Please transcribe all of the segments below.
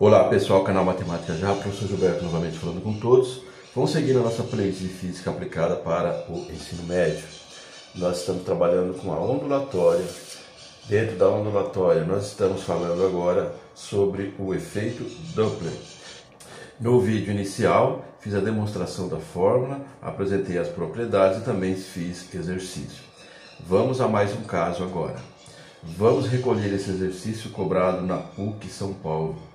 Olá pessoal, canal Matemática Já, professor Gilberto novamente falando com todos. Vamos seguir a nossa playlist de física aplicada para o ensino médio. Nós estamos trabalhando com a ondulatória. Dentro da ondulatória nós estamos falando agora sobre o efeito Doppler. No vídeo inicial fiz a demonstração da fórmula, apresentei as propriedades e também fiz exercício. Vamos a mais um caso agora. Vamos recolher esse exercício cobrado na PUC São Paulo.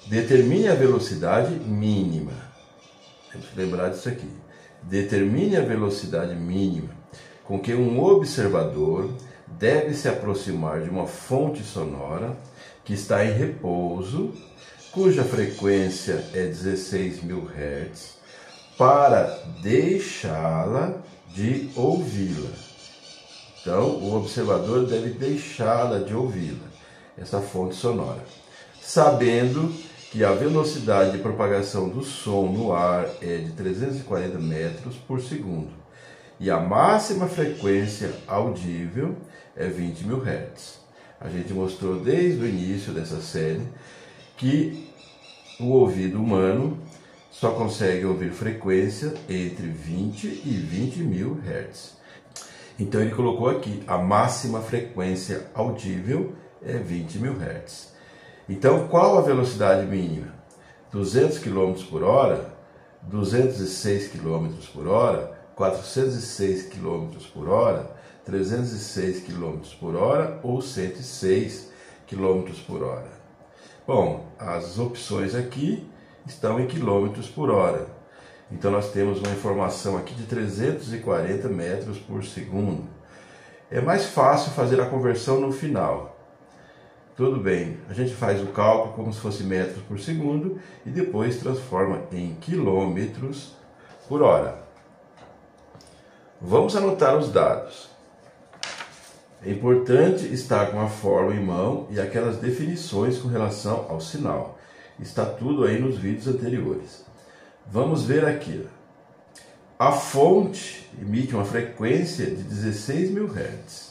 Determine a velocidade mínima. Temos que lembrar disso aqui. Determine a velocidade mínima com que um observador deve se aproximar de uma fonte sonora que está em repouso, cuja frequência é 16.000 Hz, para deixá-la de ouvi-la. Então, o observador deve deixá-la de ouvi-la, essa fonte sonora, sabendo que a velocidade de propagação do som no ar é de 340 metros por segundo e a máxima frequência audível é 20.000 Hz. A gente mostrou desde o início dessa série que o ouvido humano só consegue ouvir frequência entre 20 e 20.000 Hz. Então ele colocou aqui, a máxima frequência audível é 20.000 Hz. Então, qual a velocidade mínima? 200 km por hora, 206 km por hora, 406 km por hora, 306 km por hora ou 106 km por hora? Bom, as opções aqui estão em quilômetros por hora. Então, nós temos uma informação aqui de 340 metros por segundo. É mais fácil fazer a conversão no final. Tudo bem, a gente faz o cálculo como se fosse metros por segundo e depois transforma em quilômetros por hora. Vamos anotar os dados. É importante estar com a fórmula em mão e aquelas definições com relação ao sinal. Está tudo aí nos vídeos anteriores. Vamos ver aqui. A fonte emite uma frequência de 16.000 Hz.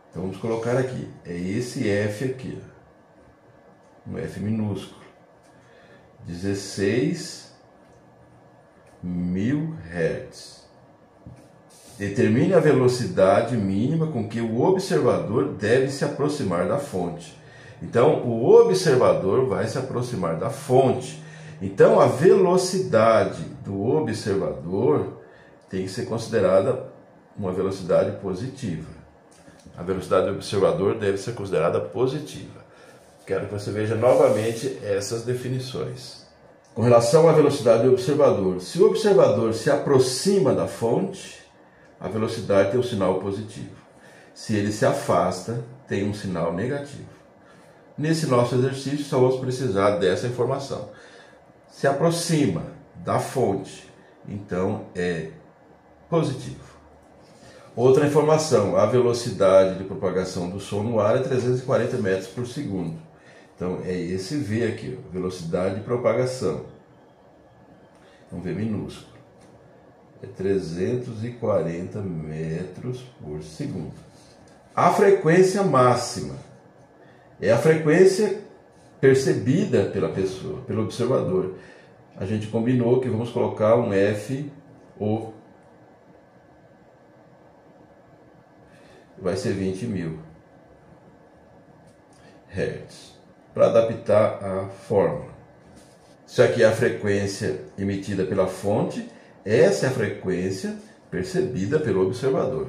Então vamos colocar aqui, é esse F aqui, um F minúsculo, 16.000 Hz. Determine a velocidade mínima com que o observador deve se aproximar da fonte. Então o observador vai se aproximar da fonte. Então a velocidade do observador tem que ser considerada uma velocidade positiva. A velocidade do observador deve ser considerada positiva. Quero que você veja novamente essas definições. Com relação à velocidade do observador, se o observador se aproxima da fonte, a velocidade tem um sinal positivo. Se ele se afasta, tem um sinal negativo. Nesse nosso exercício, só vamos precisar dessa informação. Se aproxima da fonte, então é positivo. Outra informação, a velocidade de propagação do som no ar é 340 metros por segundo. Então é esse V aqui, velocidade de propagação. Um V minúsculo. É 340 metros por segundo. A frequência máxima é a frequência percebida pela pessoa, pelo observador. A gente combinou que vamos colocar um FO. Vai ser 20.000 Hz, para adaptar a fórmula. Isso aqui é a frequência emitida pela fonte, essa é a frequência percebida pelo observador.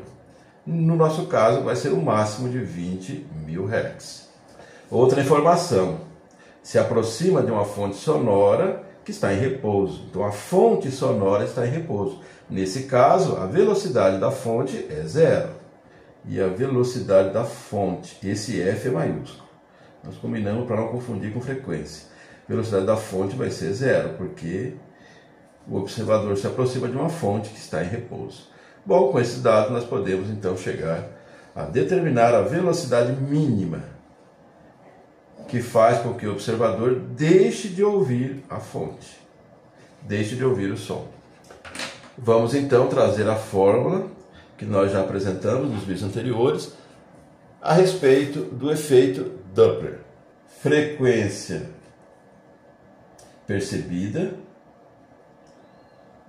No nosso caso, vai ser o máximo de 20.000 Hz. Outra informação, se aproxima de uma fonte sonora que está em repouso. Então, a fonte sonora está em repouso. Nesse caso, a velocidade da fonte é zero. E a velocidade da fonte, esse F é maiúsculo. Nós combinamos para não confundir com frequência. A velocidade da fonte vai ser zero, porque o observador se aproxima de uma fonte que está em repouso. Bom, com esses dados nós podemos então chegar a determinar a velocidade mínima que faz com que o observador deixe de ouvir a fonte, deixe de ouvir o som. Vamos então trazer a fórmula que nós já apresentamos nos vídeos anteriores, a respeito do efeito Doppler. Frequência percebida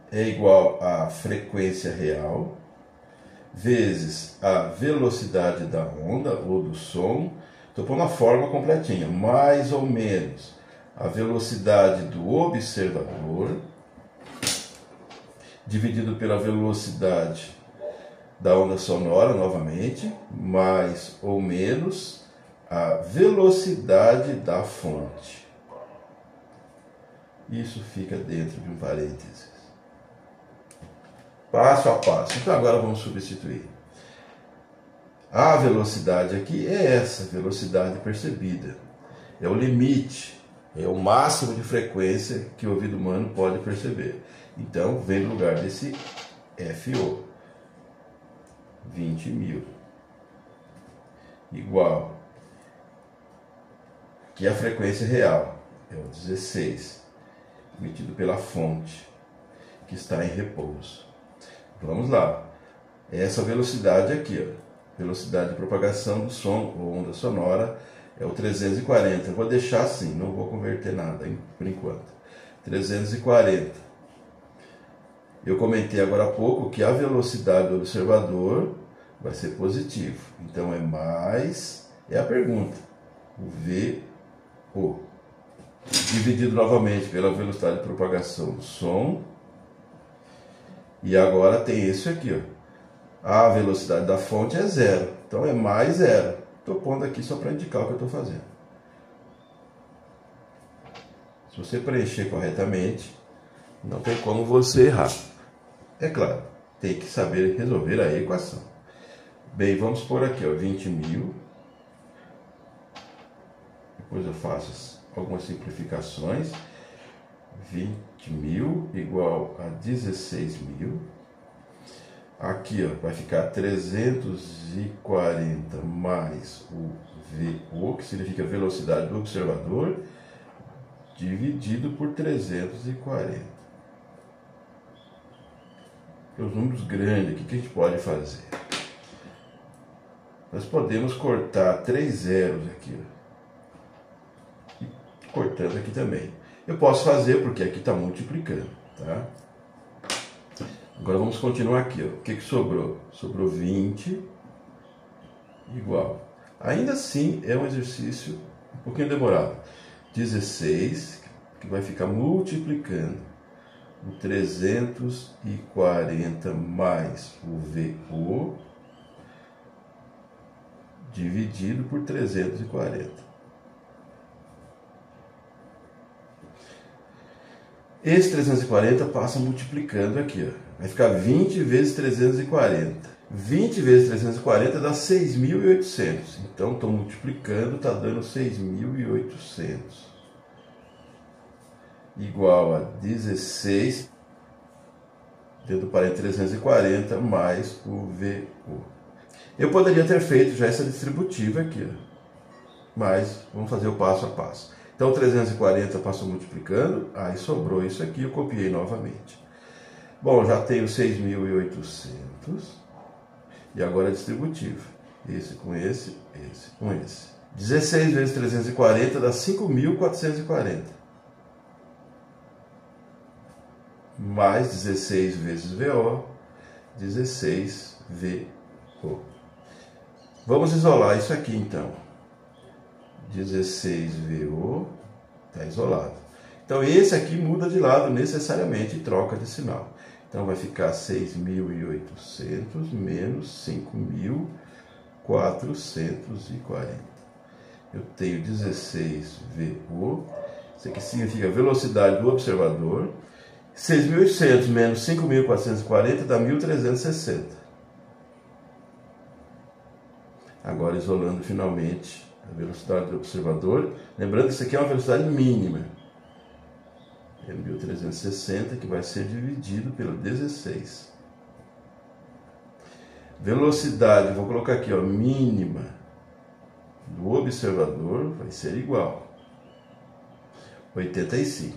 é igual à frequência real vezes a velocidade da onda ou do som. Estou pondo a forma completinha, mais ou menos a velocidade do observador dividido pela velocidade da onda sonora, novamente, mais ou menos a velocidade da fonte. Isso fica dentro de um parênteses. Passo a passo. Então agora vamos substituir. A velocidade aqui é essa velocidade percebida. É o limite, é o máximo de frequência que o ouvido humano pode perceber. Então vem no lugar desse FO. 20.000 igual, que é a frequência real, é o 16, emitido pela fonte, que está em repouso. Vamos lá, essa velocidade aqui, ó, velocidade de propagação do som ou onda sonora, é o 340. Eu vou deixar assim, não vou converter nada por enquanto. 340. Eu comentei agora há pouco que a velocidade do observador vai ser positivo. Então é mais, é a pergunta, o VO, dividido novamente pela velocidade de propagação do som. E agora tem esse aqui, ó. A velocidade da fonte é zero, então é mais zero. Estou pondo aqui só para indicar o que eu estou fazendo. Se você preencher corretamente, não tem como você errar. É claro, tem que saber resolver a equação. Bem, vamos por aqui, ó, 20.000. Depois eu faço algumas simplificações. 20.000 igual a 16.000. Aqui, ó, vai ficar 340 mais o VO, que significa velocidade do observador, dividido por 340. Os números grandes aqui, o que a gente pode fazer? Nós podemos cortar 3 zeros aqui, ó, e cortando aqui também. Eu posso fazer porque aqui está multiplicando, tá? Agora vamos continuar aqui, ó. O que sobrou? Sobrou 20 igual. Ainda assim é um exercício um pouquinho demorado. 16, que vai ficar multiplicando o 340 mais o VO dividido por 340. Esse 340 passa multiplicando aqui, ó. Vai ficar 20 vezes 340. 20 vezes 340 dá 6.800. Então estou multiplicando, está dando 6.800. Igual a 16 dentro do parênteses 340 mais o VO. Eu poderia ter feito já essa distributiva aqui, ó, mas vamos fazer o passo a passo. Então 340 passou multiplicando, aí sobrou isso aqui, eu copiei novamente. Bom, já tenho 6.800 e agora é distributivo. Esse com esse, esse com esse. 16 vezes 340 dá 5.440. Mais 16 vezes VO, 16 VO. Vamos isolar isso aqui então. 16 VO está isolado. Então esse aqui muda de lado necessariamente e troca de sinal. Então vai ficar 6.800 menos 5.440. Eu tenho 16 VO. Isso aqui significa velocidade do observador. 6.800 menos 5.440 dá 1.360. Agora isolando finalmente a velocidade do observador. Lembrando que isso aqui é uma velocidade mínima. É 1.360 que vai ser dividido pelo 16. Velocidade, vou colocar aqui, ó, mínima do observador vai ser igual a 85.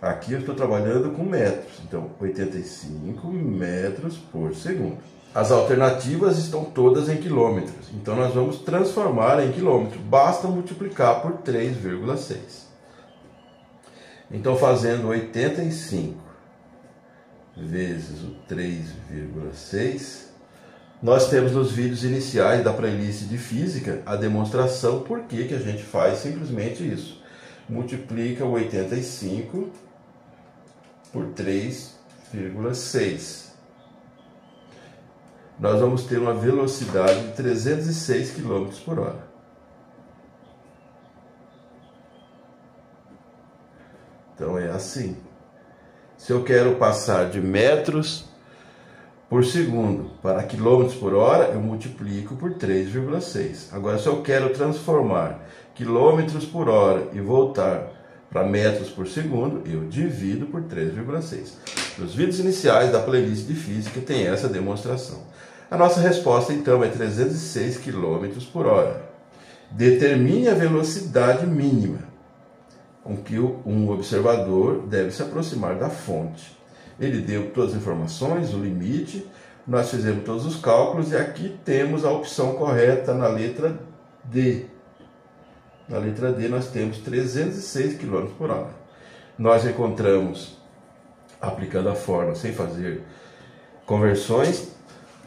Aqui eu estou trabalhando com metros, então 85 metros por segundo. As alternativas estão todas em quilômetros, então nós vamos transformar em quilômetros. Basta multiplicar por 3,6. Então, fazendo 85 vezes o 3,6, nós temos nos vídeos iniciais da playlist de física a demonstração por que a gente faz simplesmente isso. Multiplica o 85 por 3,6. Nós vamos ter uma velocidade de 306 km por hora. Então é assim. Se eu quero passar de metros por segundo para quilômetros por hora, eu multiplico por 3,6. Agora, se eu quero transformar quilômetros por hora e voltar para metros por segundo, eu divido por 3,6. Nos vídeos iniciais da playlist de física tem essa demonstração. A nossa resposta então é 306 km por hora. Determine a velocidade mínima com que um observador deve se aproximar da fonte. Ele deu todas as informações, o limite, nós fizemos todos os cálculos e aqui temos a opção correta na letra D. Na letra D nós temos 306 km por hora. Nós encontramos, aplicando a fórmula sem fazer conversões,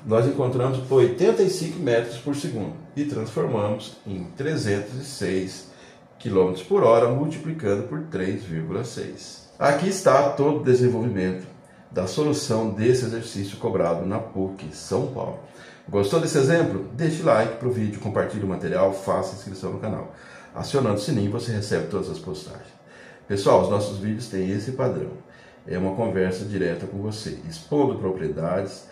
nós encontramos 85 metros por segundo e transformamos em 306 km por hora, multiplicando por 3,6. Aqui está todo o desenvolvimento da solução desse exercício cobrado na PUC São Paulo. Gostou desse exemplo? Deixe like para o vídeo, compartilhe o material, faça inscrição no canal. Acionando o sininho você recebe todas as postagens. Pessoal, os nossos vídeos têm esse padrão. É uma conversa direta com você, expondo propriedades,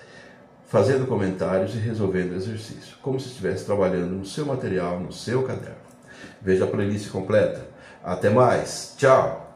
fazendo comentários e resolvendo exercício, como se estivesse trabalhando no seu material, no seu caderno. Veja a playlist completa. Até mais. Tchau!